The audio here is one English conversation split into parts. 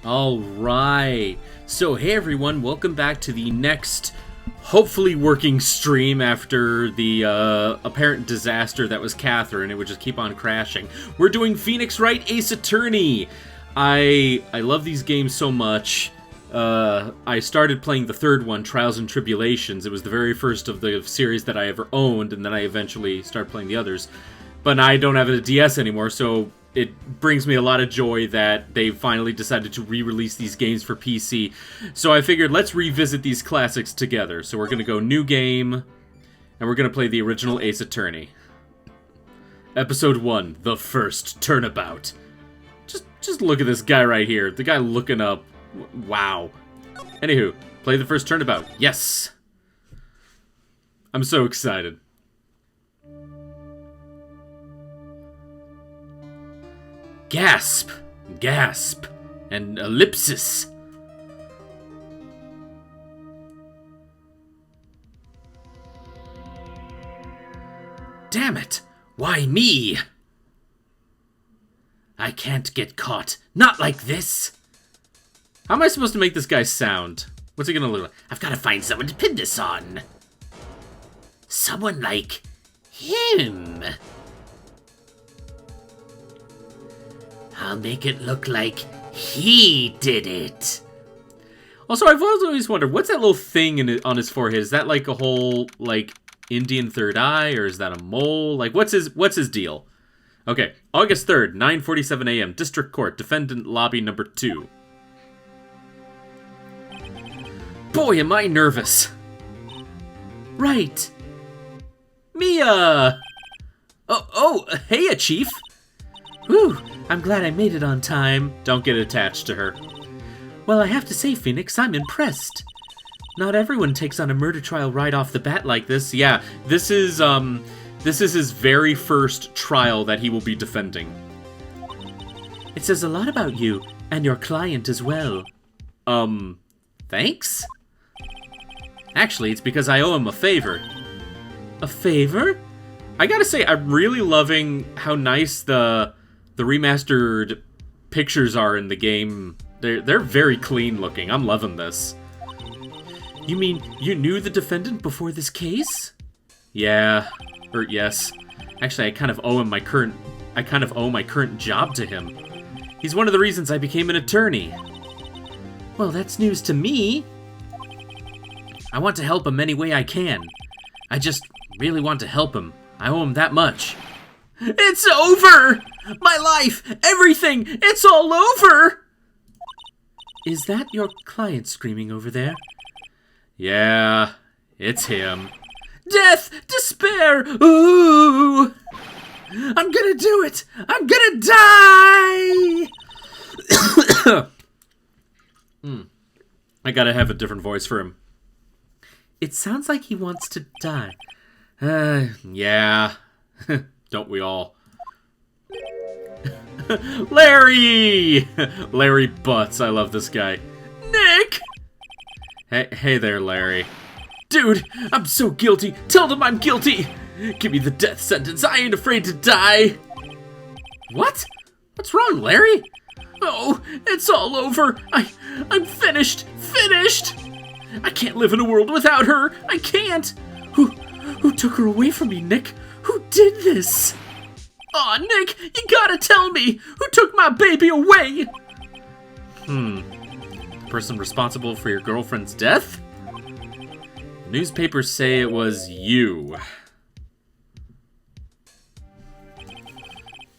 Alright, so hey everyone, welcome back to the next, hopefully working stream after the apparent disaster that was Catherine. It would just keep on crashing. We're doing Phoenix Wright Ace Attorney! I love these games so much. I started playing the third one, Trials and Tribulations. It was the very first of the series that I ever owned, and then I eventually started playing the others. But I don't have a DS anymore, so it brings me a lot of joy that they finally decided to re-release these games for PC. So I figured, let's revisit these classics together. So we're going to go new game, and we're going to play the original Ace Attorney. Episode 1, The First Turnabout. Just look at this guy right here. The guy looking up. Wow. Anywho, play The First Turnabout. Yes! I'm so excited. Gasp, gasp, and ellipsis. Damn it! Why me? I can't get caught. Not like this. How am I supposed to make this guy sound? What's he gonna look like? I've gotta find someone to pin this on. Someone like him. I'll make it look like he did it. Also, I've always wondered, what's that little thing on his forehead? Is that like a whole, like, Indian third eye, or is that a mole? Like, what's his deal? Okay, August 3rd, 9:47 a.m., District Court, Defendant Lobby number 2. Boy, am I nervous. Right. Mia! Oh, hey, Chief. Whew, I'm glad I made it on time. Don't get attached to her. Well, I have to say, Phoenix, I'm impressed. Not everyone takes on a murder trial right off the bat like this. Yeah, this is his very first trial that he will be defending. It says a lot about you, and your client as well. Thanks? Actually, it's because I owe him a favor. A favor? I gotta say, I'm really loving how nice the remastered pictures are in the game. They're very clean looking. I'm loving this. You mean you knew the defendant before this case? Yeah. Or yes. Actually, I kind of owe my current job to him. He's one of the reasons I became an attorney. Well, that's news to me. I want to help him any way I can. I just really want to help him. I owe him that much. It's over! My life! Everything! It's all over! Is that your client screaming over there? Yeah, it's him. Death! Despair! Ooh! I'm gonna do it! I'm gonna die! I gotta have a different voice for him. It sounds like he wants to die. Yeah. Don't we all? Larry! Larry Butts. I love this guy. Nick! Hey there, Larry. Dude, I'm so guilty. Tell them I'm guilty. Give me the death sentence. I ain't afraid to die. What? What's wrong, Larry? Oh, it's all over. I'm finished. Finished! I can't live in a world without her. I can't. Who took her away from me, Nick? Who did this? Aw, Nick, you gotta tell me! Who took my baby away? The person responsible for your girlfriend's death? The newspapers say it was you.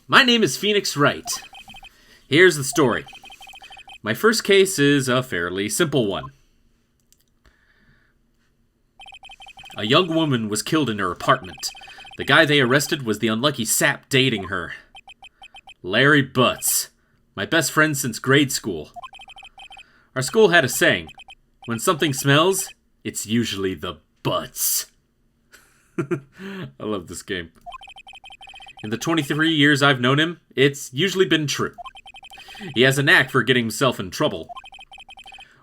My name is Phoenix Wright. Here's the story. My first case is a fairly simple one. A young woman was killed in her apartment. The guy they arrested was the unlucky sap dating her. Larry Butts. My best friend since grade school. Our school had a saying. When something smells, it's usually the butts. I love this game. In the 23 years I've known him, it's usually been true. He has a knack for getting himself in trouble.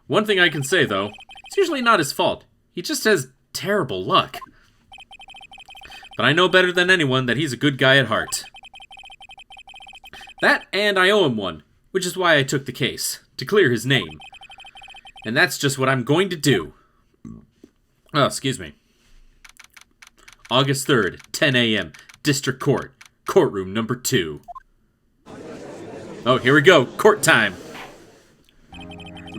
One thing I can say, though, it's usually not his fault. He just has terrible luck. But I know better than anyone that he's a good guy at heart. That, and I owe him one, which is why I took the case. to clear his name. And that's just what I'm going to do. Oh, excuse me. August 3rd, 10 a.m., District Court, courtroom number 2. Oh, here we go, court time.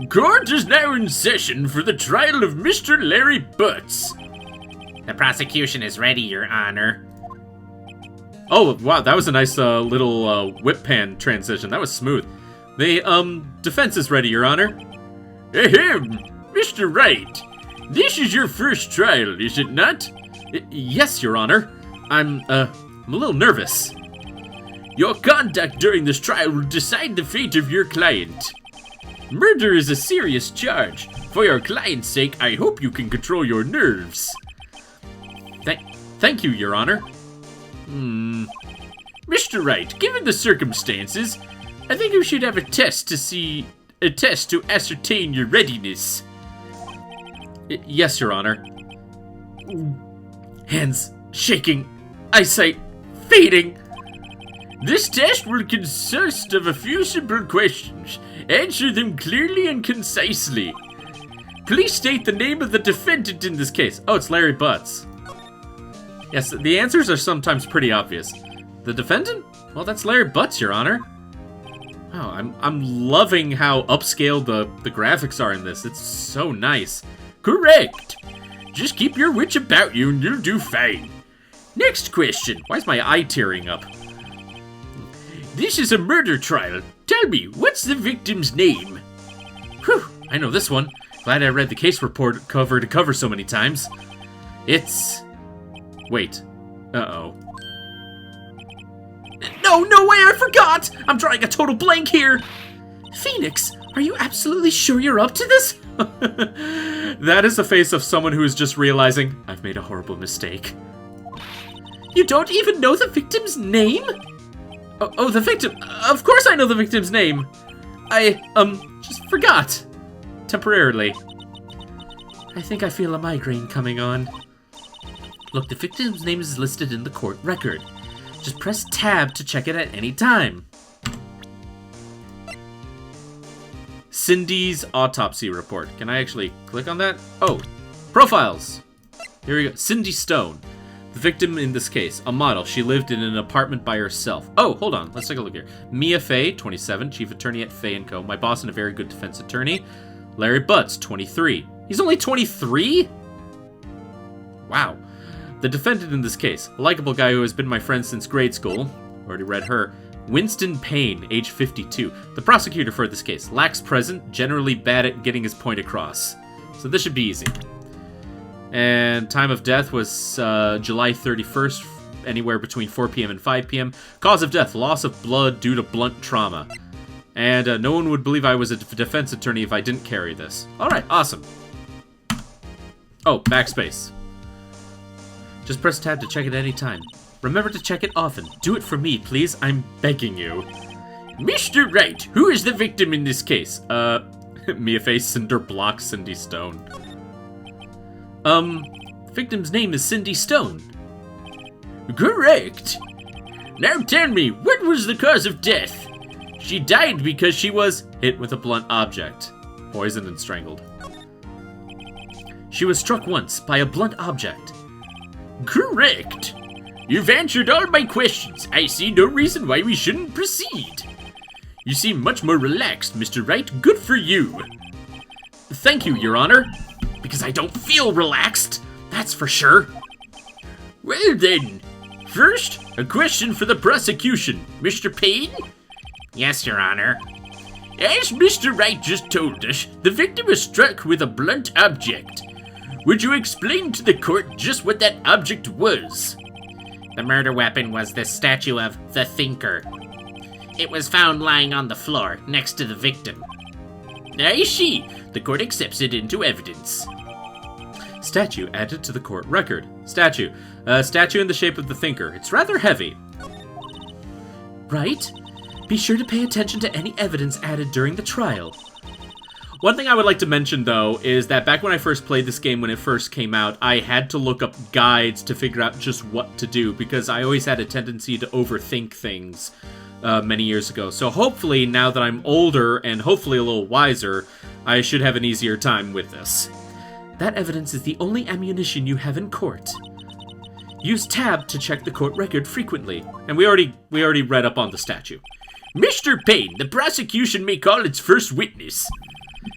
Court is now in session for the trial of Mr. Larry Butts. The prosecution is ready, Your Honor. Oh, wow, that was a nice little whip pan transition. That was smooth. The, defense is ready, Your Honor. Ahem, Mr. Wright. This is your first trial, is it not? Yes, Your Honor. I'm a little nervous. Your conduct during this trial will decide the fate of your client. Murder is a serious charge. For your client's sake, I hope you can control your nerves. Thank you, Your Honor. Mr. Wright, given the circumstances, I think you should have a test to ascertain your readiness. Yes, Your Honor. Hands shaking, eyesight fading. This test will consist of a few simple questions. Answer them clearly and concisely. Please state the name of the defendant in this case. Oh, it's Larry Butts. Yes, the answers are sometimes pretty obvious. The defendant? Well, that's Larry Butts, Your Honor. Oh, I'm loving how upscaled the graphics are in this. It's so nice. Correct. Just keep your wits about you and you'll do fine. Next question. Why is my eye tearing up? This is a murder trial. Tell me, what's the victim's name? Whew, I know this one. Glad I read the case report cover to cover so many times. It's... Wait. Uh-oh. No way, I forgot! I'm drawing a total blank here! Phoenix, are you absolutely sure you're up to this? That is the face of someone who is just realizing, I've made a horrible mistake. You don't even know the victim's name? Oh, the victim. Of course I know the victim's name. I, just forgot. Temporarily. I think I feel a migraine coming on. Look, the victim's name is listed in the court record. Just press tab to check it at any time. Cindy's autopsy report. Can I actually click on that? Oh, profiles. Here we go. Cindy Stone. The victim in this case, a model. She lived in an apartment by herself. Oh, hold on. Let's take a look here. Mia Fey, 27, chief attorney at Fey & Co. My boss and a very good defense attorney. Larry Butts, 23. He's only 23? Wow. The defendant in this case, a likable guy who has been my friend since grade school. Already read her. Winston Payne, age 52. The prosecutor for this case. Lacks present, generally bad at getting his point across. So this should be easy. And time of death was July 31st, anywhere between 4 p.m. and 5 p.m. Cause of death, loss of blood due to blunt trauma. And no one would believe I was a defense attorney if I didn't carry this. Alright, awesome. Oh, backspace. Just press tab to check it any time. Remember to check it often. Do it for me, please. I'm begging you. Mr. Wright, who is the victim in this case? Mia Face, Cinder Block, Cindy Stone. Victim's name is Cindy Stone. Correct. Now tell me, what was the cause of death? She died because she was hit with a blunt object. Poisoned and strangled. She was struck once by a blunt object. Correct. You've answered all my questions. I see no reason why we shouldn't proceed. You seem much more relaxed, Mr. Wright. Good for you. Thank you, Your Honor. Because I don't feel relaxed, that's for sure. Well then, first, a question for the prosecution. Mr. Payne? Yes, Your Honor. As Mr. Wright just told us, the victim was struck with a blunt object. Would you explain to the court just what that object was? The murder weapon was the statue of the Thinker. It was found lying on the floor next to the victim. I see. The court accepts it into evidence. Statue added to the court record. Statue. Statue in the shape of the Thinker. It's rather heavy. Right? Be sure to pay attention to any evidence added during the trial. One thing I would like to mention, though, is that back when I first played this game when it first came out, I had to look up guides to figure out just what to do, because I always had a tendency to overthink things. many years ago. So hopefully, now that I'm older and hopefully a little wiser, I should have an easier time with this. That evidence is the only ammunition you have in court. Use tab to check the court record frequently. And we already read up on the statue. Mr. Payne, the prosecution may call its first witness.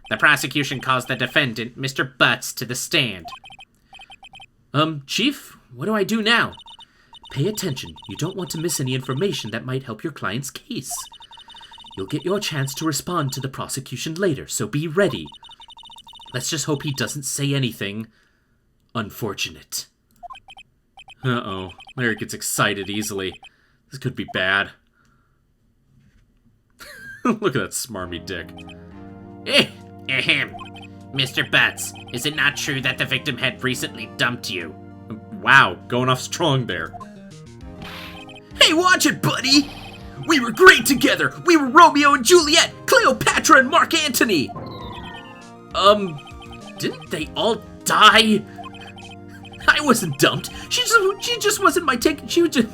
The prosecution calls the defendant, Mr. Butts, to the stand. Chief, what do I do now? Pay attention. You don't want to miss any information that might help your client's case. You'll get your chance to respond to the prosecution later, so be ready. Let's just hope he doesn't say anything unfortunate. Uh-oh. Larry gets excited easily. This could be bad. Look at that smarmy dick. Ahem. Mr. Butts, is it not true that the victim had recently dumped you? Wow, going off strong there. Hey, watch it, buddy! We were great together! We were Romeo and Juliet, Cleopatra and Mark Antony! Didn't they all die? I wasn't dumped. She just wasn't my take. She was just...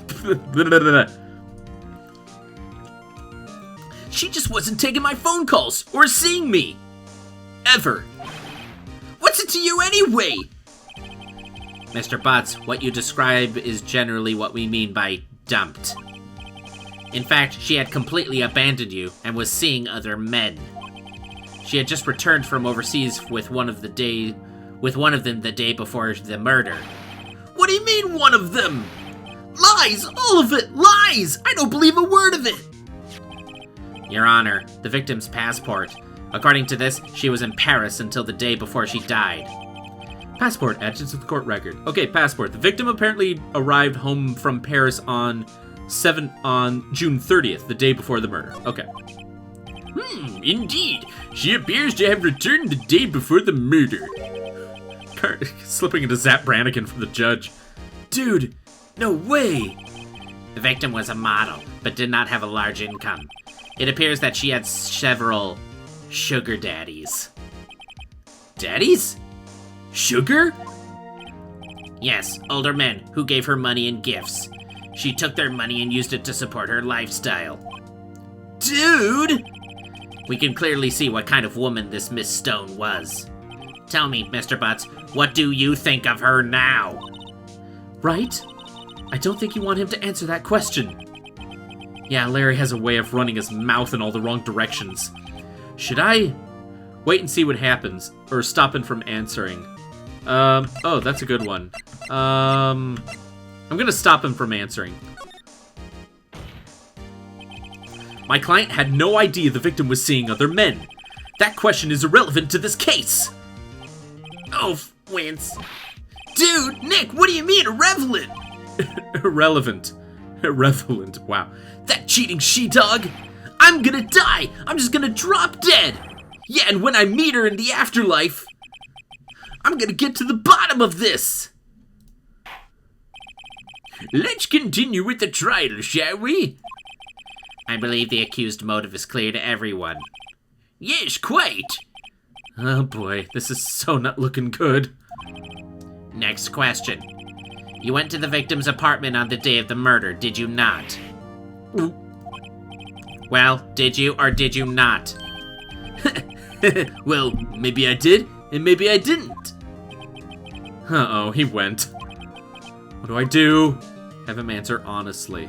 She just wasn't taking my phone calls or seeing me. Ever. What's it to you anyway? Mr. Butts, what you describe is generally what we mean by dumped. In fact, she had completely abandoned you and was seeing other men. She had just returned from overseas with one of them the day before the murder. What do you mean, one of them? Lies! All of it! Lies! I don't believe a word of it! Your Honor, the victim's passport. According to this, she was in Paris until the day before she died. Passport added to the court record. Okay, passport. The victim apparently arrived home from Paris on June 30th, the day before the murder. Okay. Indeed. She appears to have returned the day before the murder. Slipping into Zap Brannigan for the judge. Dude, no way. The victim was a model, but did not have a large income. It appears that she had several sugar daddies. Daddies? Sugar? Yes, older men who gave her money and gifts. She took their money and used it to support her lifestyle. Dude! We can clearly see what kind of woman this Miss Stone was. Tell me, Mr. Butts, what do you think of her now? Right? I don't think you want him to answer that question. Yeah, Larry has a way of running his mouth in all the wrong directions. Should I wait and see what happens, or stop him from answering? Oh, that's a good one. I'm gonna stop him from answering. My client had no idea the victim was seeing other men. That question is irrelevant to this case. Oh, Wins. Dude, Nick, what do you mean irrelevant? Irrelevant. Irrelevant, wow. That cheating she-dog! I'm gonna die! I'm just gonna drop dead! Yeah, and when I meet her in the afterlife, I'm gonna get to the bottom of this! Let's continue with the trial, shall we? I believe the accused motive is clear to everyone. Yes, quite. Oh boy, this is so not looking good. Next question. You went to the victim's apartment on the day of the murder, did you not? Well, did you or did you not? Well, maybe I did, and maybe I didn't. Uh-oh, he went. What do I do? Have him answer honestly.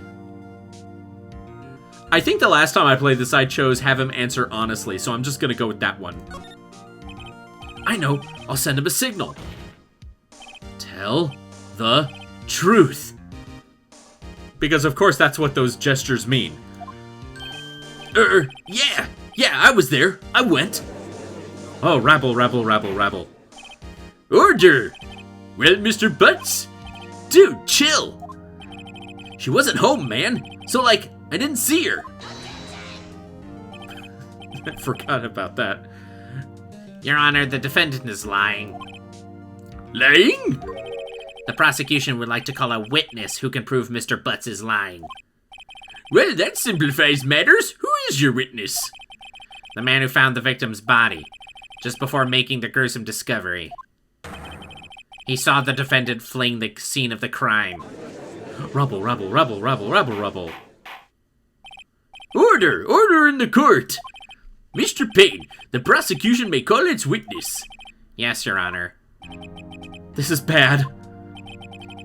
I think the last time I played this, I chose have him answer honestly, so I'm just gonna go with that one. I know, I'll send him a signal. Tell the truth. Because of course that's what those gestures mean. Yeah, I was there. I went. Oh, rabble, rabble, rabble, rabble. Order! Well, Mr. Butts? Dude, chill. She wasn't home, man. So, I didn't see her. I forgot about that. Your Honor, the defendant is lying. Lying? The prosecution would like to call a witness who can prove Mr. Butts is lying. Well, that simplifies matters. Who is your witness? The man who found the victim's body, just before making the gruesome discovery. He saw the defendant fleeing the scene of the crime. Rubble, rubble, rubble, rubble, rubble, rubble. Order! Order in the court! Mr. Payne, the prosecution may call its witness. Yes, Your Honor. This is bad.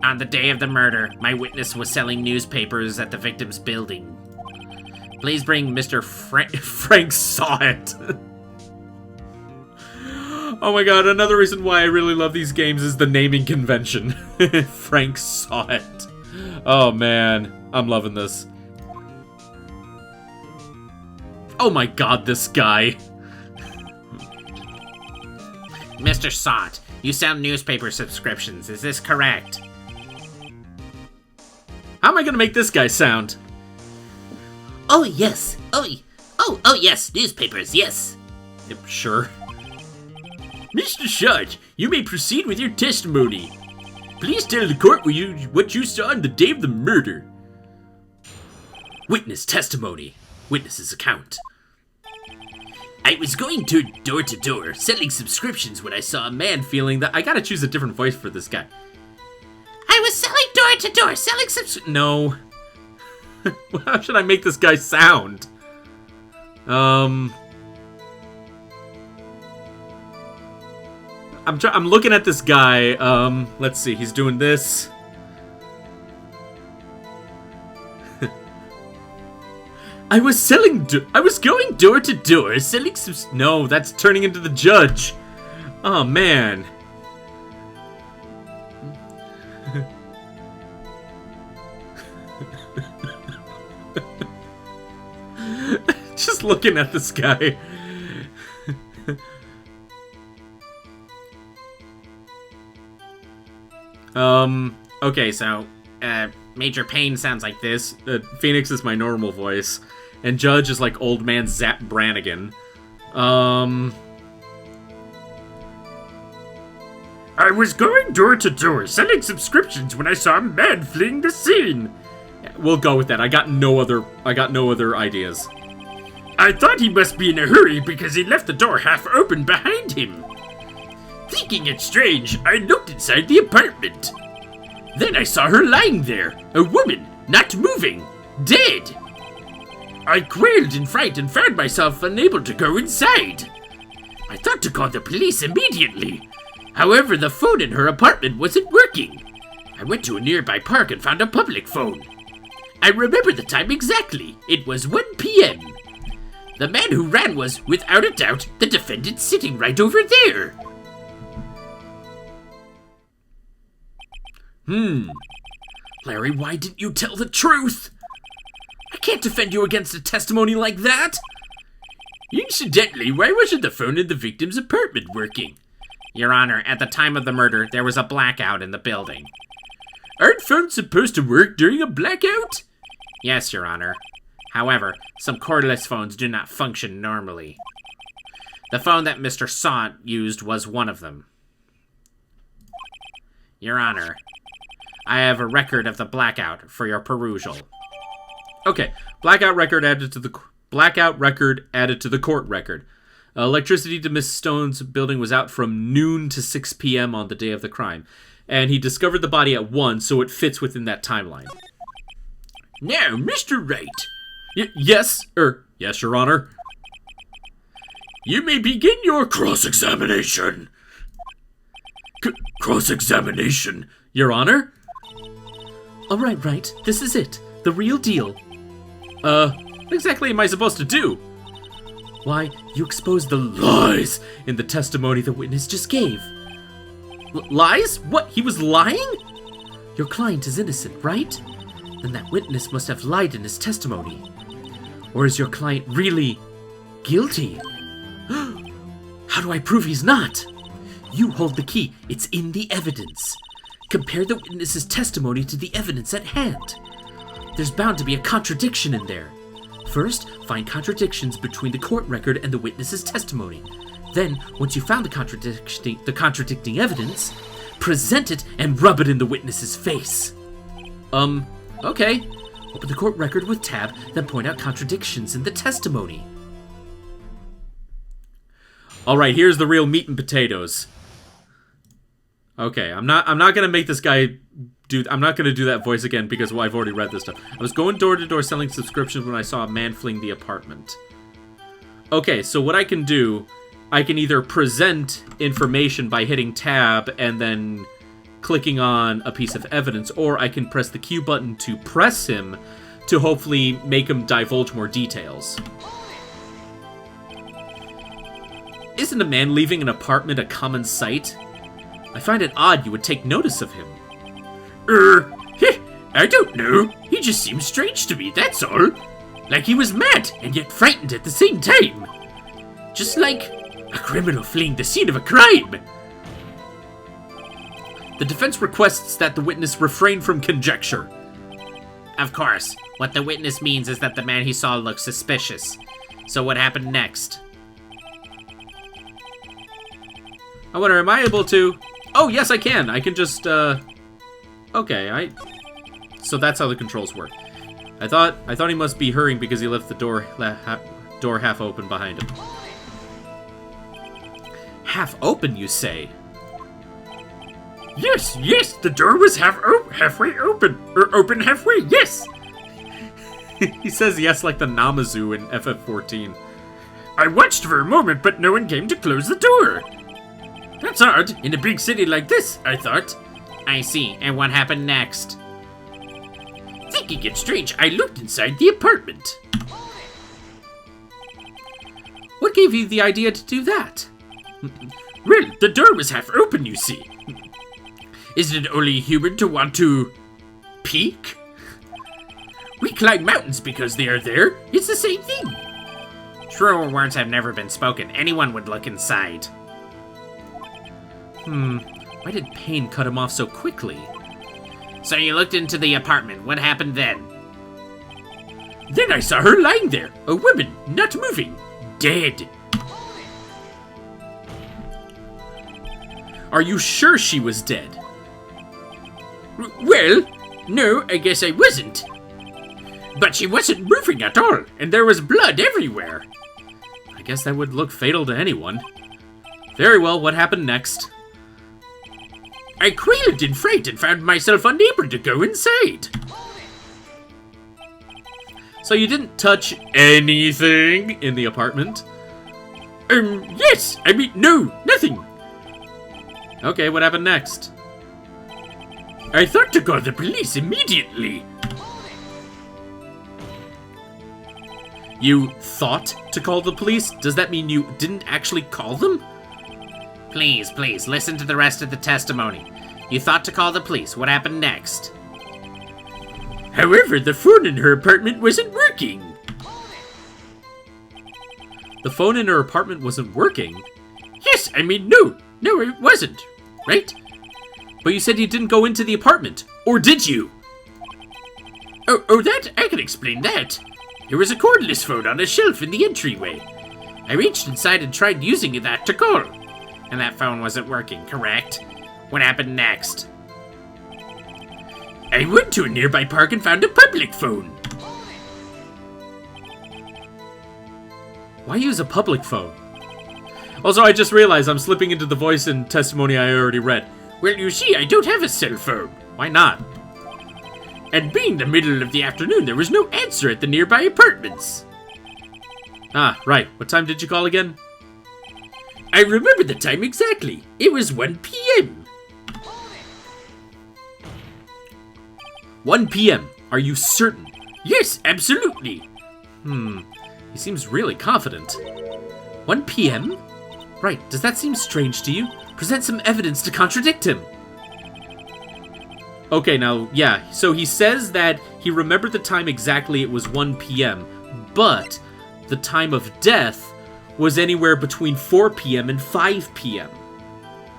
On the day of the murder, my witness was selling newspapers at the victim's building. Please bring Mr. Frank saw it. Oh my god, another reason why I really love these games is the naming convention. Frank saw it. Oh man, I'm loving this. Oh my god, this guy. Mr. Sot, you sell newspaper subscriptions, is this correct? How am I gonna make this guy sound? Oh, yes. Oh, yes. Newspapers, yes. Yep, sure. Mr. Sarge, you may proceed with your testimony. Please tell the court what you saw on the day of the murder. Witness testimony. Witness's account. I was going door to door, selling subscriptions when I saw a man Feeling that I gotta choose a different voice for this guy. I was selling door to door, selling No. How should I make this guy sound? I'm looking at this guy. Let's see. He's doing this. I was going door to door, selling No, that's turning into the judge. Oh man. Just looking at this guy. Okay, so, Major Payne sounds like this. Phoenix is my normal voice, and Judge is like old man Zap Brannigan. I was going door to door, selling subscriptions when I saw a man fleeing the scene. We'll go with that. I got no other ideas. I thought he must be in a hurry because he left the door half open behind him. Thinking it strange, I looked inside the apartment. Then I saw her lying there, a woman, not moving, dead. I quailed in fright and found myself unable to go inside. I thought to call the police immediately. However, the phone in her apartment wasn't working. I went to a nearby park and found a public phone. I remember the time exactly. It was 1 p.m. The man who ran was, without a doubt, the defendant sitting right over there. Larry, why didn't you tell the truth? I can't defend you against a testimony like that. Incidentally, why wasn't the phone in the victim's apartment working? Your Honor, at the time of the murder, there was a blackout in the building. Aren't phones supposed to work during a blackout? Yes, Your Honor. However, some cordless phones do not function normally. The phone that Mr. Sant used was one of them. Your Honor, I have a record of the blackout for your perusal. Okay, blackout record added to the court record. Electricity to Miss Stone's building was out from noon to 6 p.m. on the day of the crime, and he discovered the body at 1, so it fits within that timeline. Now, Mr. Wright. Yes, Your Honor. You may begin your cross-examination. Cross-examination, Your Honor? All right, Wright, this is it. The real deal. What exactly am I supposed to do? Why, you exposed the lies in the testimony the witness just gave. Lies? What, he was lying? Your client is innocent, right? Then that witness must have lied in his testimony. Or is your client really guilty? How do I prove he's not? You hold the key. It's in the evidence. Compare the witness's testimony to the evidence at hand. There's bound to be a contradiction in there. First, find contradictions between the court record and the witness's testimony. Then, once you've found the contradicting evidence, present it and rub it in the witness's face. Okay. Open the court record with tab, then point out contradictions in the testimony. All right, here's the real meat and potatoes. Okay, I'm not gonna make this guy I'm not gonna do that voice again because I've already read this stuff. I was going door to door selling subscriptions when I saw a man fleeing the apartment. Okay, so what I can do, I can either present information by hitting tab and then clicking on a piece of evidence, or I can press the Q button to press him to hopefully make him divulge more details. Isn't a man leaving an apartment a common sight? I find it odd you would take notice of him. I don't know. He just seems strange to me, that's all. Like he was mad and yet frightened at the same time. Just like a criminal fleeing the scene of a crime. The defense requests that the witness refrain from conjecture. Of course. What the witness means is that the man he saw looked suspicious. So what happened next? I wonder, am I able to... Oh, yes, I can. I can just, Okay, So that's how the controls work. I thought he must be hurrying because he left the door half open behind him. Half open, you say? Yes, the door was halfway open. Or open halfway, yes. He says yes like the Namazu in FF14. I watched for a moment, but no one came to close the door. That's odd, in a big city like this, I thought. I see, and what happened next? Thinking it strange, I looked inside the apartment. What gave you the idea to do that? Well, the door was half open, you see. Isn't it only human to want to... peek? We climb mountains because they are there. It's the same thing. Truer words have never been spoken. Anyone would look inside. Why did Pain cut him off so quickly? So you looked into the apartment. What happened then? Then I saw her lying there. A woman, not moving. Dead. Are you sure she was dead? Well, no, I guess I wasn't. But she wasn't moving at all, and there was blood everywhere. I guess that would look fatal to anyone. Very well, what happened next? I quailed in fright and found myself unable to go inside. So you didn't touch anything in the apartment? Yes, I mean, no, nothing. Okay, what happened next? I thought to call the police immediately. You thought to call the police? Does that mean you didn't actually call them? Please, listen to the rest of the testimony. You thought to call the police. What happened next? However, the phone in her apartment wasn't working. The phone in her apartment wasn't working? Yes, I mean, no, it wasn't, right? But you said you didn't go into the apartment, or did you? Oh, that, I can explain that. There was a cordless phone on a shelf in the entryway. I reached inside and tried using that to call. And that phone wasn't working, correct? What happened next? I went to a nearby park and found a public phone. Why use a public phone? Also, I just realized I'm slipping into the voice and testimony I already read. Well, you see, I don't have a cell phone. Why not? And being the middle of the afternoon, there was no answer at the nearby apartments. Ah, right. What time did you call again? I remember the time exactly. It was 1 p.m. 1 p.m. Are you certain? Yes, absolutely. He seems really confident. 1 p.m.? Right, does that seem strange to you? Present some evidence to contradict him. Okay, now, yeah, so he says that he remembered the time exactly, it was 1 p.m., but the time of death was anywhere between 4 p.m. and 5 p.m.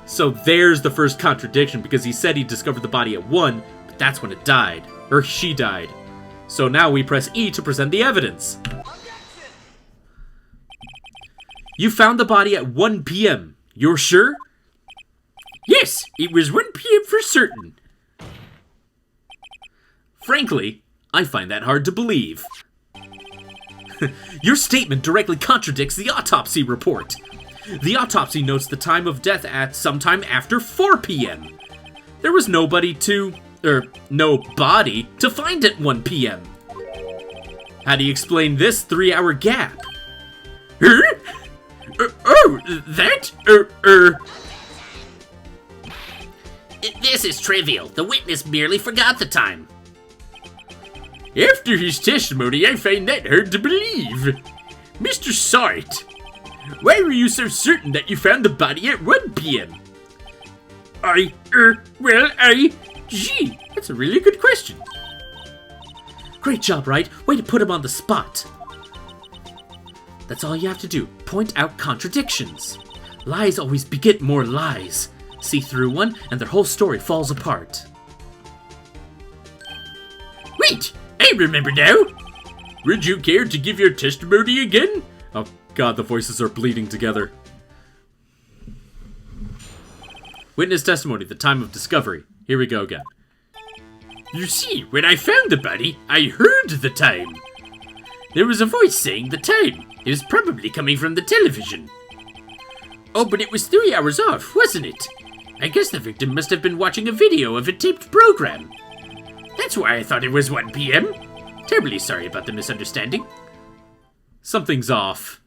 So there's the first contradiction, because he said he discovered the body at 1, but that's when it died. Or she died. So now we press E to present the evidence. You found the body at 1 p.m. You're sure? Yes, it was 1 p.m. for certain. Frankly, I find that hard to believe. Your statement directly contradicts the autopsy report. The autopsy notes the time of death at sometime after 4 p.m. There was nobody to no body to find at 1 p.m. How do you explain this 3-hour gap? Huh? That? This is trivial. The witness merely forgot the time. After his testimony, I find that hard to believe. Mr. Wright, why were you so certain that you found the body at 1 p.m.? Gee, that's a really good question. Great job, Wright. Way to put him on the spot. That's all you have to do. Point out contradictions. Lies always beget more lies. See through one, and their whole story falls apart. Wait, I remember now. Would you care to give your testimony again? Oh god, the voices are bleeding together. Witness testimony, the time of discovery. Here we go again. You see, when I found the body, I heard the time. There was a voice saying the time. It was probably coming from the television. Oh, but it was 3 hours off, wasn't it? I guess the victim must have been watching a video of a taped program. That's why I thought it was 1 p.m. Terribly sorry about the misunderstanding. Something's off.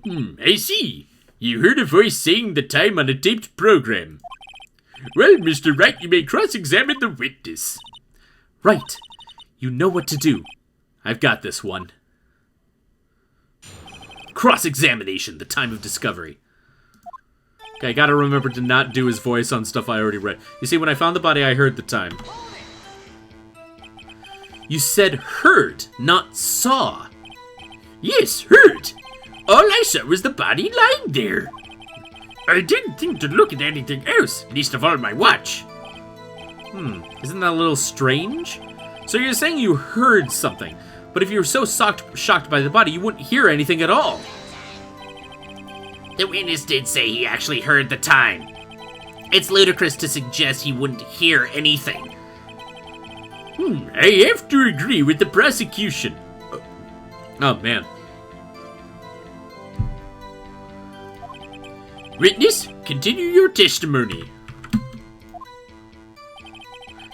I see. You heard a voice saying the time on a taped program. Well, Mr. Wright, you may cross-examine the witness. Right. You know what to do. I've got this one. Cross-examination, the time of discovery. Okay, I gotta remember to not do his voice on stuff I already read. You see, when I found the body, I heard the time. You said heard, not saw. Yes, heard. All I saw was the body lying there. I didn't think to look at anything else, least of all my watch. Isn't that a little strange? So you're saying you heard something, but if you were so shocked by the body, you wouldn't hear anything at all. The witness did say he actually heard the time. It's ludicrous to suggest he wouldn't hear anything. I have to agree with the prosecution. Oh, man. Witness, continue your testimony.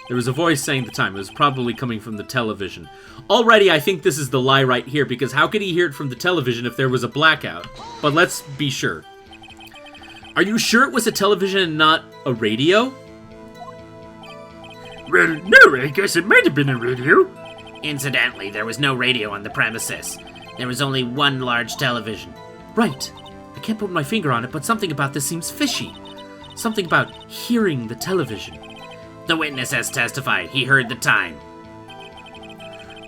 There was a voice saying the time. It was probably coming from the television. Already, I think this is the lie right here, because how could he hear it from the television if there was a blackout? But let's be sure. Are you sure it was a television and not a radio? Well, no, I guess it might have been a radio. Incidentally, there was no radio on the premises. There was only one large television. Right. I can't put my finger on it, but something about this seems fishy. Something about hearing the television. The witness has testified he heard the time.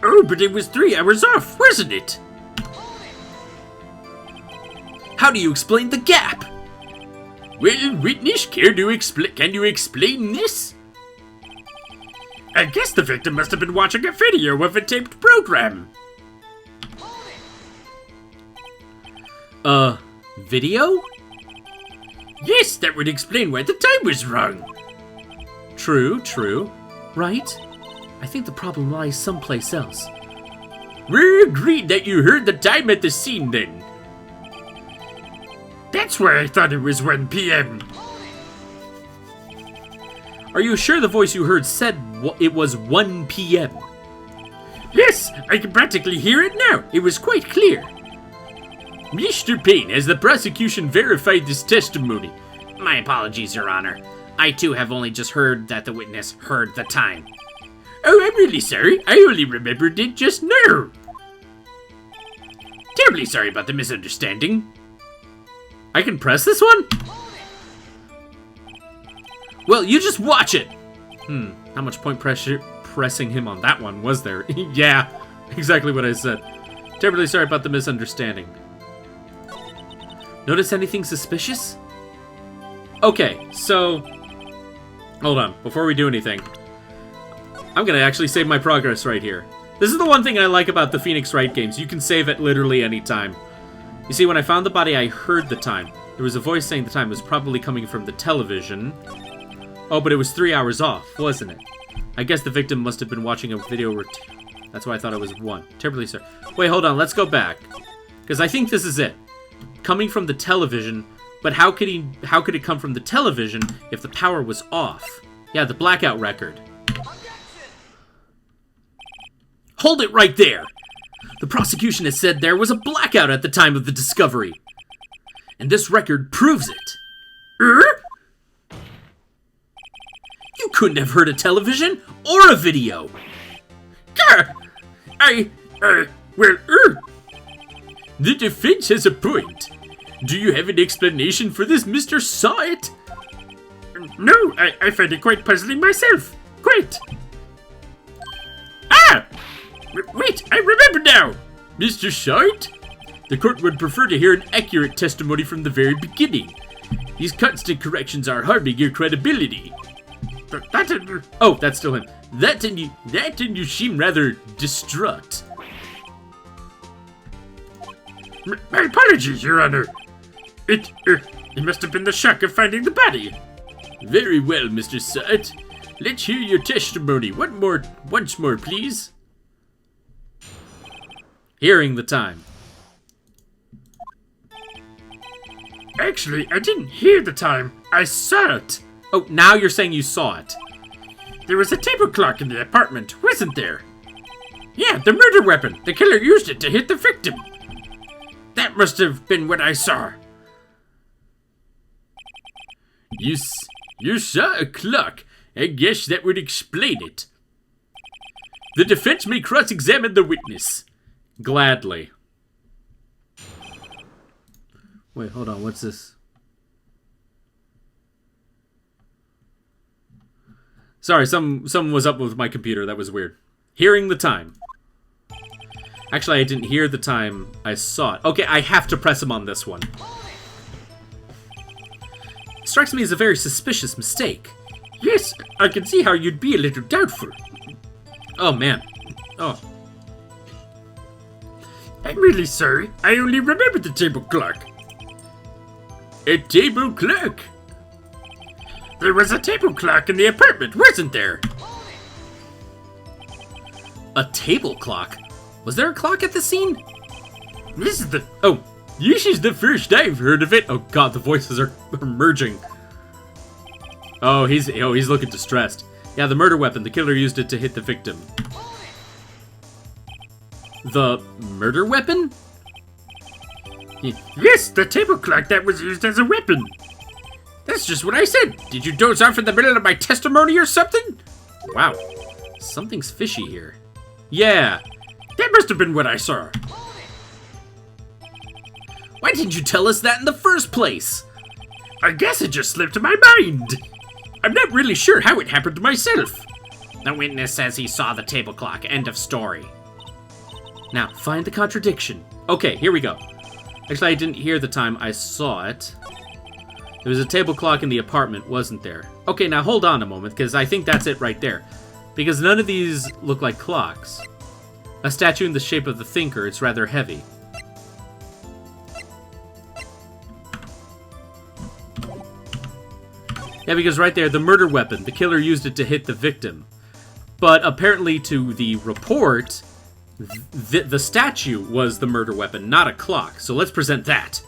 Oh, but it was 3 hours off, wasn't it? How do you explain the gap? Well, witness, can you explain this? I guess the victim must have been watching a video of a taped program. Video? Yes, that would explain why the time was wrong. True. Right? I think the problem lies someplace else. We're agreed that you heard the time at the scene then. That's why I thought it was 1 p.m. Are you sure the voice you heard said it was 1 p.m.? Yes, I can practically hear it now. It was quite clear. Mr. Payne, has the prosecution verified this testimony? My apologies, Your Honor. I too have only just heard that the witness heard the time. Oh, I'm really sorry. I only remembered it just now. Terribly sorry about the misunderstanding. I can press this one? Well, you just watch it! How much point pressing him on that one was there? Yeah, exactly what I said. Terribly sorry about the misunderstanding. Notice anything suspicious? Okay, so... Hold on, before we do anything. I'm gonna actually save my progress right here. This is the one thing I like about the Phoenix Wright games. You can save at literally any time. You see, when I found the body, I heard the time. There was a voice saying the time was probably coming from the television. Oh, but it was 3 hours off, wasn't it? I guess the victim must have been watching a video that's why I thought it was 1. Terribly sorry. Wait, hold on, let's go back. Because I think this is it. Coming from the television But how could it come from the television if the power was off? Yeah, the blackout record. Hold it right there! The prosecution has said there was a blackout at the time of the discovery. And this record proves it. You couldn't have heard a television or a video. The defense has a point. Do you have an explanation for this, Mr. Saw-It? No, I find it quite puzzling myself. Quite. Wait, I remember now! Mr. Saw-It? The court would prefer to hear an accurate testimony from the very beginning. These constant corrections are harming your credibility. Oh, that's still him. That and you seem rather distraught. My apologies, Your Honor. It must have been the shock of finding the body. Very well, Mr. Saw-It. Let's hear your testimony. Once more, please. Hearing the time. Actually, I didn't hear the time. I saw it. Oh, now you're saying you saw it. There was a table clock in the apartment, wasn't there? Yeah, the murder weapon. The killer used it to hit the victim. That must have been what I saw. You saw a clock. I guess that would explain it. The defense may cross-examine the witness. Gladly. Wait, hold on. What's this? Sorry, something was up with my computer. That was weird. Hearing the time. Actually, I didn't hear the time. I saw it. Okay, I have to press him on this one. Strikes me as a very suspicious mistake. Yes, I can see how you'd be a little doubtful. Oh, man. Oh. I'm really sorry. I only remember the table clock. A table clock? There was a table clock in the apartment, wasn't there? A table clock? Was there a clock at the scene? This is the... Oh, this is the first I've heard of it. Oh god, the voices are merging. Oh, he's looking distressed. Yeah, the murder weapon. The killer used it to hit the victim. The murder weapon? Yes, the table clock that was used as a weapon. That's just what I said. Did you doze off in the middle of my testimony or something? Wow. Something's fishy here. Yeah. That must have been what I saw. Why didn't you tell us that in the first place? I guess it just slipped my mind. I'm not really sure how it happened myself. The witness says he saw the table clock. End of story. Now, find the contradiction. Okay, here we go. Actually, I didn't hear the time I saw it. There was a table clock in the apartment, wasn't there? Okay, now hold on a moment, because I think that's it right there. Because none of these look like clocks. A statue in the shape of the thinker, it's rather heavy. Yeah, because right there, the murder weapon, the killer used it to hit the victim. But apparently to the report, the statue was the murder weapon, not a clock. So let's present that.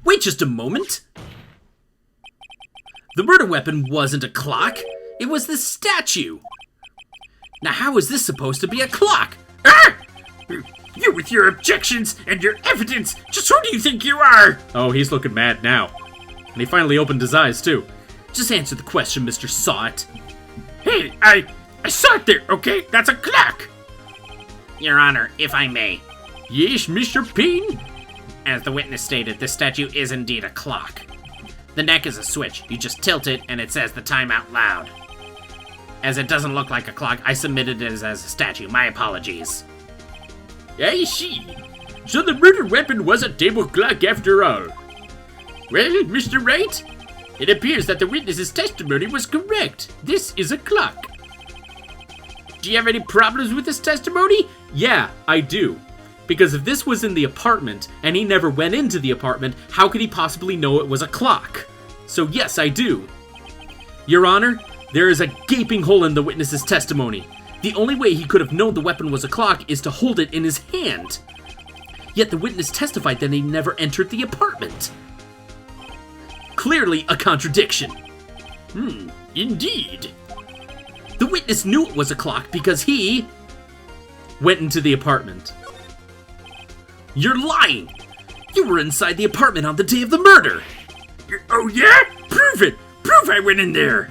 Wait just a moment! The murder weapon wasn't a clock. It was the statue. Now how is this supposed to be a clock? Ah! You with your objections and your evidence! Just who do you think you are? Oh, he's looking mad now. And he finally opened his eyes, too. Just answer the question, Mr. Saw-It. Hey, I saw it there, okay? That's a clock! Your Honor, if I may. Yes, Mr. Payne? As the witness stated, this statue is indeed a clock. The neck is a switch. You just tilt it, and it says the time out loud. As it doesn't look like a clock, I submitted it as a statue. My apologies. I see. So the murder weapon was a table clock after all. Well, Mr. Wright, it appears that the witness's testimony was correct. This is a clock. Do you have any problems with this testimony? Yeah, I do. Because if this was in the apartment, and he never went into the apartment, how could he possibly know it was a clock? So yes, I do. Your Honor, there is a gaping hole in the witness's testimony. The only way he could have known the weapon was a clock is to hold it in his hand. Yet the witness testified that he never entered the apartment. Clearly a contradiction. Indeed. The witness knew it was a clock because he went into the apartment. You're lying! You were inside the apartment on the day of the murder! Oh yeah? Prove it! Prove I went in there!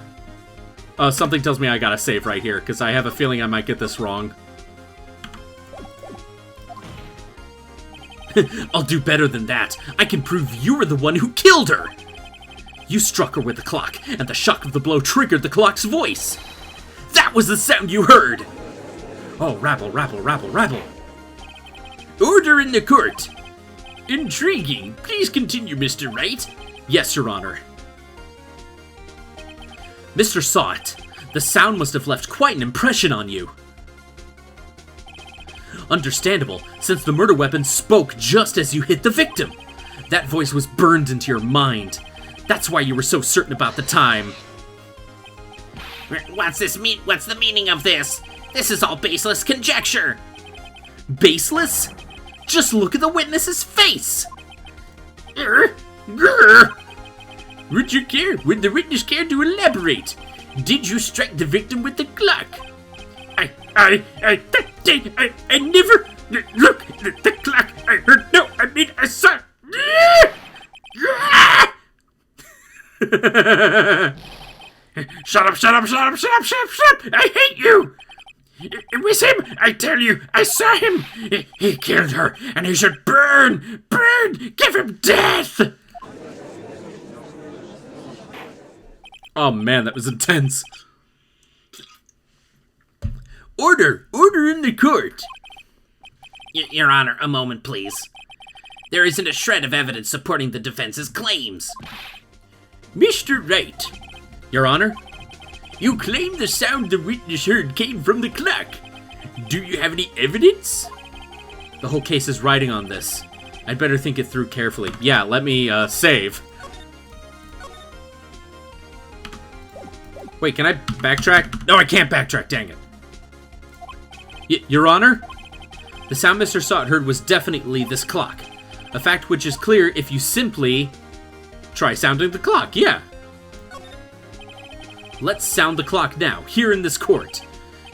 Something tells me I gotta save right here, because I have a feeling I might get this wrong. I'll do better than that. I can prove you were the one who killed her! You struck her with the clock, and the shock of the blow triggered the clock's voice. That was the sound you heard! Oh, rabble, rabble, rabble, rabble. Order in the court. Intriguing. Please continue, Mr. Wright. Yes, Your Honor. Mr. Sot, the sound must have left quite an impression on you. Understandable, since the murder weapon spoke just as you hit the victim. That voice was burned into your mind. That's why you were so certain about the time. What's the meaning of this? This is all baseless conjecture. Baseless? Just look at the witness's face! Would the witness care to elaborate? Did you strike the victim with the clock? I never... Look, the clock, I heard, no, I mean, I saw... Shut up, shut up, shut up, shut up, shut up, shut up! I hate you! It was him, I tell you, I saw him! He killed her, and he should burn! Burn! Give him death! Oh man, that was intense. Order! Order in the court! Your Honor, a moment, please. There isn't a shred of evidence supporting the defense's claims. Mr. Wright, Your Honor? you claim the sound the witness heard came from the clock. Do you have any evidence? The whole case is riding on this. I'd better think it through carefully. Yeah, let me, save. Wait, can I backtrack? No, I can't backtrack, dang it. Your Honor? The sound Mr. Sot heard was definitely this clock. A fact which is clear if you simply try sounding the clock, yeah. Let's sound the clock now, here in this court.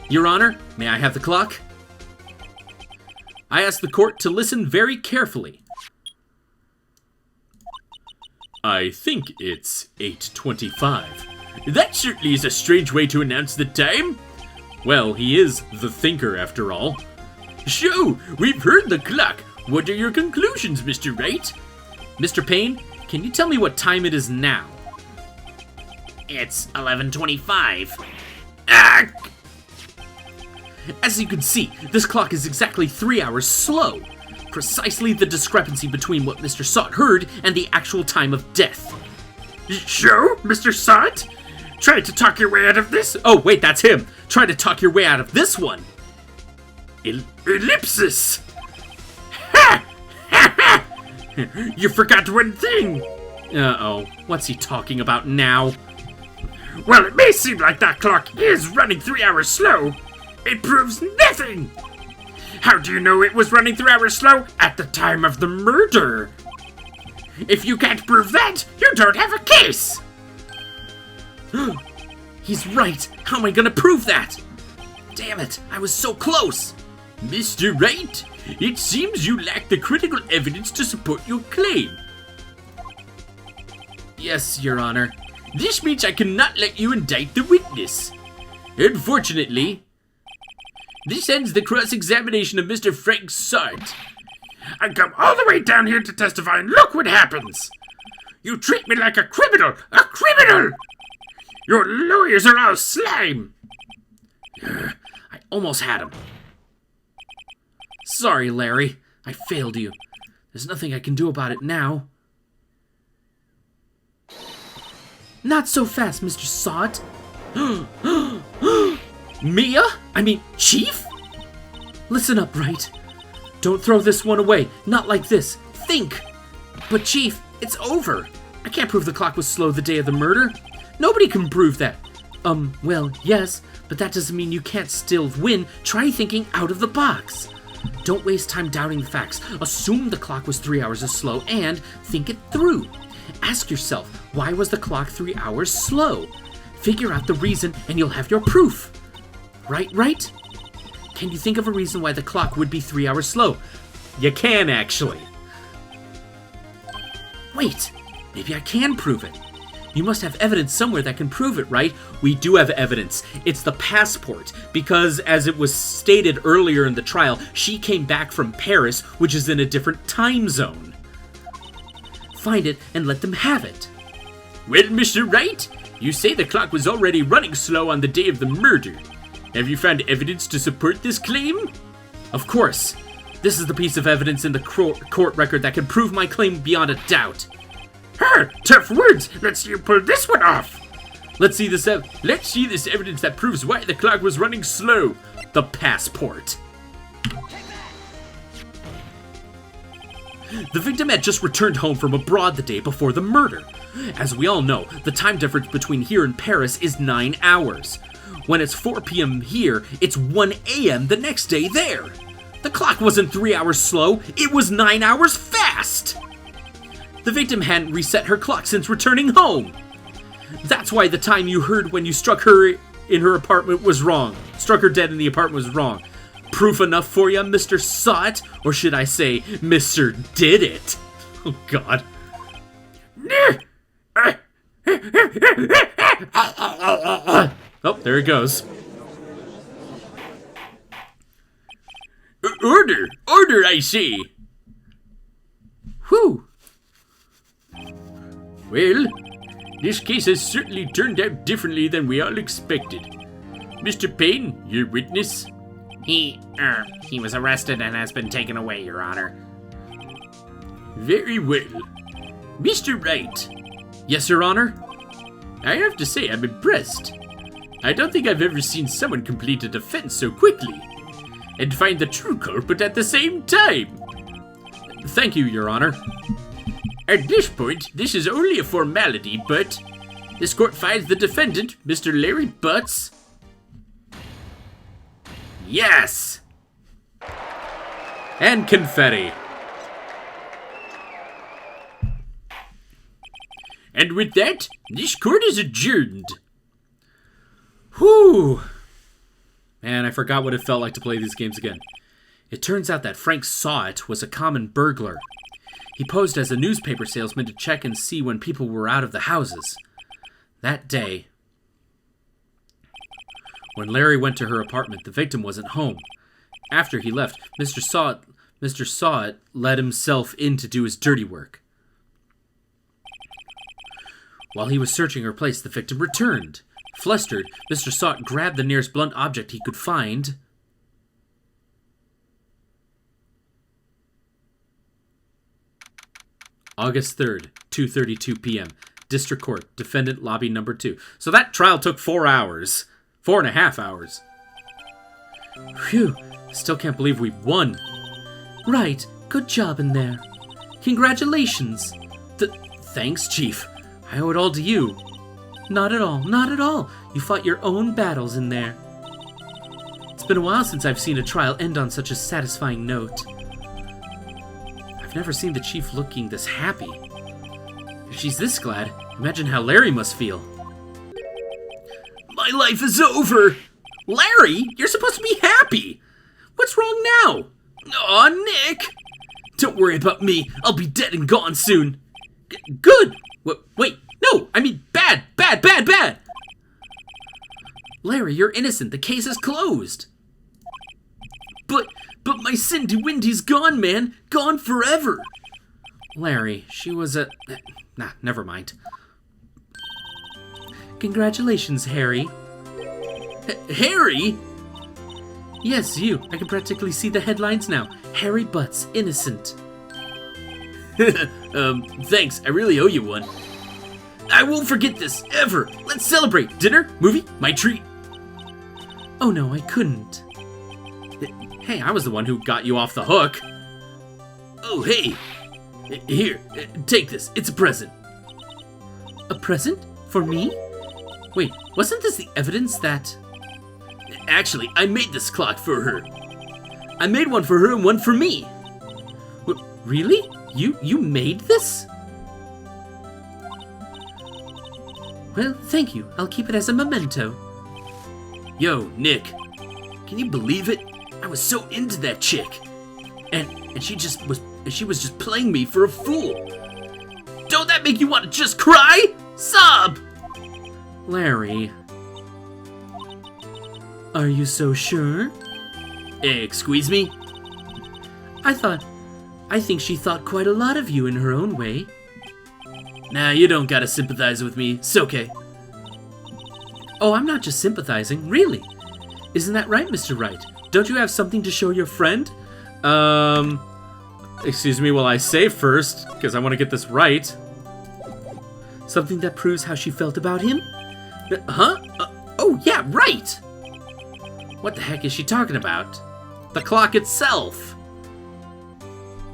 Your Honor, may I have the clock? I ask the court to listen very carefully. I think it's 8:25. That certainly is a strange way to announce the time. Well, he is the thinker, after all. So, we've heard the clock. What are your conclusions, Mr. Wright? Mr. Payne, can you tell me what time it is now? It's 11:25. Ah! As you can see, this clock is exactly 3 hours slow. Precisely the discrepancy between what Mr. Sot heard and the actual time of death. So, Mr. Sot? Try to talk your way out of this. Oh, wait, that's him. Try to talk your way out of this one. Ellipsis! Ha! Ha ha! You forgot one thing. Uh-oh. What's he talking about now? Well, it may seem like that clock is running 3 hours slow. It proves nothing. How do you know it was running 3 hours slow at the time of the murder? If you can't prove that, you don't have a case. He's right. How am I gonna prove that? Damn it, I was so close. Mr. Wright, it seems you lack the critical evidence to support your claim. Yes, Your Honor. This means I cannot let you indict the witness. Unfortunately, this ends the cross-examination of Mr. Frank Sart. I come all the way down here to testify, and look what happens. You treat me like a criminal! A criminal! Your lawyers are all slime! I almost had him. Sorry, Larry. I failed you. There's nothing I can do about it now. Not so fast, Mr. Sot. Mia? I mean, Chief? Listen up, Wright. Don't throw this one away. Not like this. Think. But Chief, it's over. I can't prove the clock was slow the day of the murder. Nobody can prove that. Well, yes, but that doesn't mean you can't still win. Try thinking out of the box. Don't waste time doubting the facts. Assume the clock was 3 hours slow and think it through. Ask yourself, why was the clock 3 hours slow? Figure out the reason and you'll have your proof. Right? Can you think of a reason why the clock would be 3 hours slow? You can, actually. Wait, maybe I can prove it. You must have evidence somewhere that can prove it, right? We do have evidence. It's the passport, because as it was stated earlier in the trial, she came back from Paris, which is in a different time zone. Find it and let them have it. Well, Mr. Wright, you say the clock was already running slow on the day of the murder. Have you found evidence to support this claim? Of course. This is the piece of evidence in the court record that can prove my claim beyond a doubt. Tough words. Let's see you pull this one off. Let's see this evidence that proves why the clock was running slow. The passport. The victim had just returned home from abroad the day before the murder. As we all know, the time difference between here and Paris is 9 hours. When it's 4 p.m. here, it's 1 a.m. the next day there. The clock wasn't 3 hours slow, it was 9 hours fast! The victim hadn't reset her clock since returning home. That's why the time you heard when you struck her in her apartment was wrong. Struck her dead in the apartment was wrong. Proof enough for you, Mr. Saw It? Or should I say, Mr. Did It? Oh, God. Oh, there it goes. Order, I say. Whew. Well, this case has certainly turned out differently than we all expected. Mr. Payne, your witness? He was arrested and has been taken away, Your Honor. Very well. Mr. Wright. Yes, Your Honor? I have to say I'm impressed. I don't think I've ever seen someone complete a defense so quickly. And find the true culprit at the same time. Thank you, Your Honor. At this point, this is only a formality, but this court finds the defendant, Mr. Larry Butts. Yes! And confetti. And with that, this court is adjourned. Whew! Man, I forgot what it felt like to play these games again. It turns out that Frank Saw It was a common burglar. He posed as a newspaper salesman to check and see when people were out of the houses. That day, when Larry went to her apartment, the victim wasn't home. After he left, Mr. Saw It let himself in to do his dirty work. While he was searching her place, the victim returned. Flustered, Mr. Saw It grabbed the nearest blunt object he could find. August 3rd, 2:32 p.m. District Court, Defendant Lobby Number 2. So that trial took 4 hours. 4.5 hours. Phew, still can't believe we won. Right, good job in there. Congratulations. Thanks, Chief. I owe it all to you. Not at all, not at all. You fought your own battles in there. It's been a while since I've seen a trial end on such a satisfying note. I've never seen the Chief looking this happy. If she's this glad, imagine how Larry must feel. My life is over! Larry, you're supposed to be happy! What's wrong now? Aw, Nick! Don't worry about me. I'll be dead and gone soon. Good! Wait, no! I mean bad! Larry, you're innocent. The case is closed. But my Cindy Windy's gone, man. Gone forever. Larry, she was a... Nah, never mind. Congratulations, Harry. Harry? Yes, you. I can practically see the headlines now. Harry Butts, innocent. Thanks. I really owe you one. I won't forget this, ever. Let's celebrate. Dinner? Movie? My treat. Oh no, I couldn't. Hey, I was the one who got you off the hook. Oh, hey. Here, take this. It's a present. A present? For me? Wait, wasn't this the evidence that... Actually, I made this clock for her. I made one for her and one for me. Really? You made this? Well, thank you. I'll keep it as a memento. Yo, Nick. Can you believe it? I was so into that chick. And she was just playing me for a fool. Don't that make you want to just cry? Sob! Larry. Are you so sure? Excuse me? I think she thought quite a lot of you in her own way. Nah, you don't gotta sympathize with me. It's okay. Oh, I'm not just sympathizing, really. Isn't that right, Mr. Wright? Don't you have something to show your friend? Excuse me while I say first, because I want to get this right. Something that proves how she felt about him? Huh? Oh, yeah, right! What the heck is she talking about? The clock itself!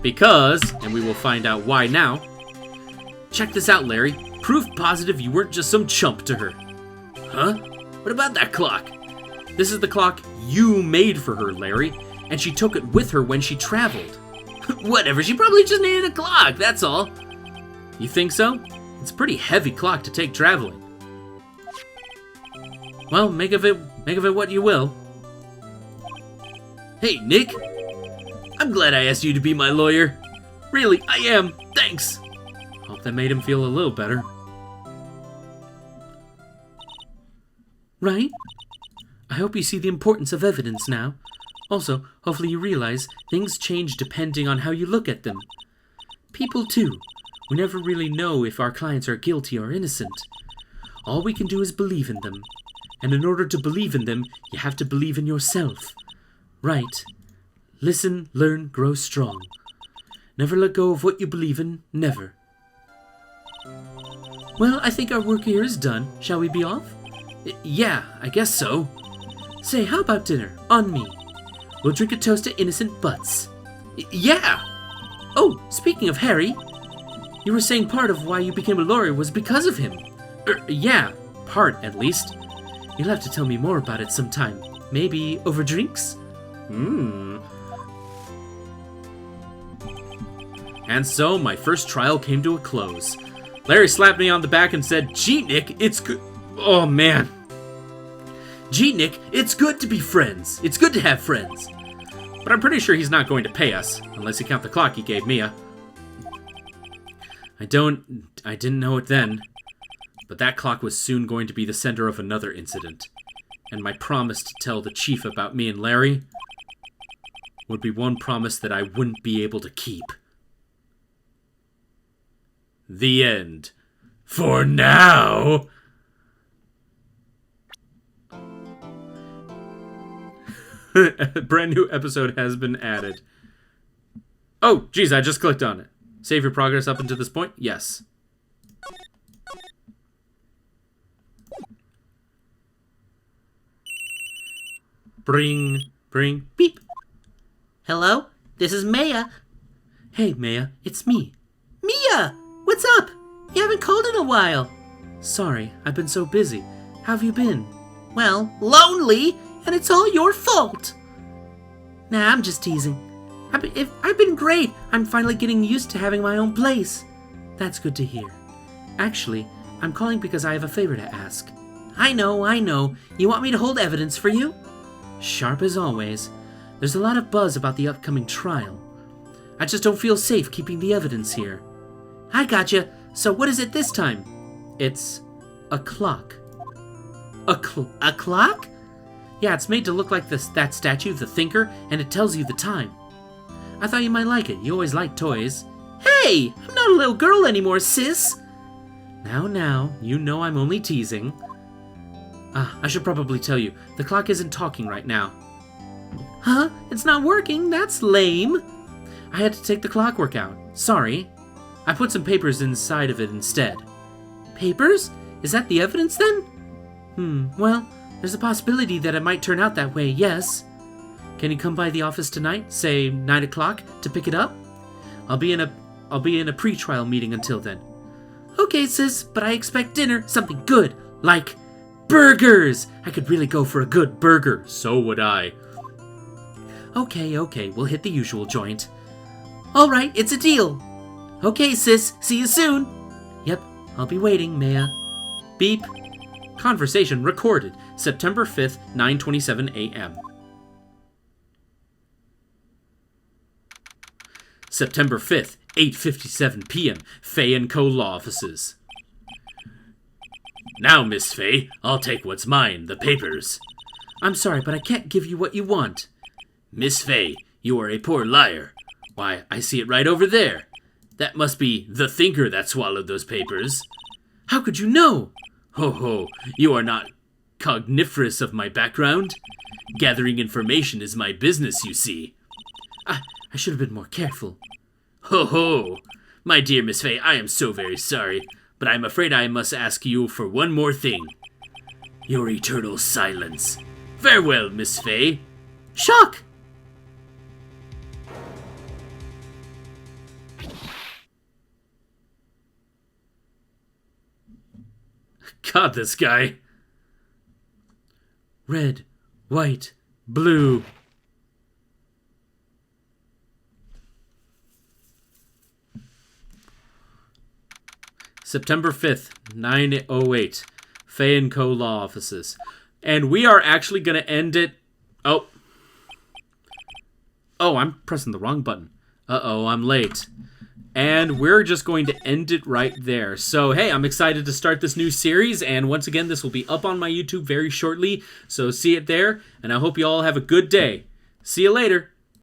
Because, and we will find out why now, check this out, Larry. Proof positive you weren't just some chump to her. Huh? What about that clock? This is the clock you made for her, Larry, and she took it with her when she traveled. Whatever, she probably just needed a clock, that's all. You think so? It's a pretty heavy clock to take traveling. Well, make of it what you will. Hey, Nick. I'm glad I asked you to be my lawyer. Really, I am. Thanks. Hope that made him feel a little better. Right? I hope you see the importance of evidence now. Also, hopefully you realize things change depending on how you look at them. People too. We never really know if our clients are guilty or innocent. All we can do is believe in them. And in order to believe in them, you have to believe in yourself. Right. Listen, learn, grow strong. Never let go of what you believe in, never. Well, I think our work here is done. Shall we be off? Yeah, I guess so. Say, how about dinner? On me. We'll drink a toast to innocent butts. Yeah! Oh, speaking of Harry, you were saying part of why you became a lawyer was because of him. Yeah, part at least. You'll have to tell me more about it sometime. Maybe over drinks? And so my first trial came to a close. Larry slapped me on the back and said, "Gee, Nick, it's good." Oh, man. "Gee, Nick, it's good to be friends. It's good to have friends." But I'm pretty sure he's not going to pay us, unless you count the clock he gave Mia. I didn't know it then, but that clock was soon going to be the center of another incident. And my promise to tell the chief about me and Larry would be one promise that I wouldn't be able to keep. The end. For now. A brand new episode has been added. Oh, geez, I just clicked on it. Save your progress up until this point? Yes. Bring, beep. Hello? This is Maya. Hey, Maya, it's me. Mia! What's up? You haven't called in a while. Sorry, I've been so busy. How have you been? Well, lonely, and it's all your fault. Nah, I'm just teasing. I've been great. I'm finally getting used to having my own place. That's good to hear. Actually, I'm calling because I have a favor to ask. I know. You want me to hold evidence for you? Sharp as always. There's a lot of buzz about the upcoming trial. I just don't feel safe keeping the evidence here. I gotcha. So what is it this time? It's a clock. A clock? Yeah, it's made to look like that statue, the Thinker, and it tells you the time. I thought you might like it. You always like toys. Hey, I'm not a little girl anymore, sis. Now, you know I'm only teasing. I should probably tell you, the clock isn't talking right now. Huh? It's not working? That's lame. I had to take the clockwork out. Sorry. I put some papers inside of it instead. Papers? Is that the evidence then? Well, there's a possibility that it might turn out that way, yes. Can you come by the office tonight, say 9 o'clock, to pick it up? I'll be in a pre-trial meeting until then. Okay, sis, but I expect dinner, something good, like burgers! I could really go for a good burger. So would I. Okay, we'll hit the usual joint. All right, it's a deal. Okay, sis, see you soon. Yep, I'll be waiting, Maya. Beep. Conversation recorded, September 5th, 9:27 a.m. September 5th, 8:57 p.m. Faye & Co. Law Offices. Now, Miss Faye, I'll take what's mine, the papers. I'm sorry, but I can't give you what you want. Miss Faye, you are a poor liar. Why, I see it right over there. That must be the thinker that swallowed those papers. How could you know? Ho ho, you are not cogniferous of my background. Gathering information is my business, you see. I should have been more careful. Ho ho! My dear Miss Faye, I am so very sorry, but I'm afraid I must ask you for one more thing. Your eternal silence. Farewell, Miss Faye. Shock! God, this guy. Red, white, blue. September 5th, 9:08. Faye & Co. Law Offices. And we are actually going to end it... Oh, I'm pressing the wrong button. Uh-oh, I'm late. And we're just going to end it right there. So, hey, I'm excited to start this new series. And once again, this will be up on my YouTube very shortly. So see it there. And I hope you all have a good day. See you later.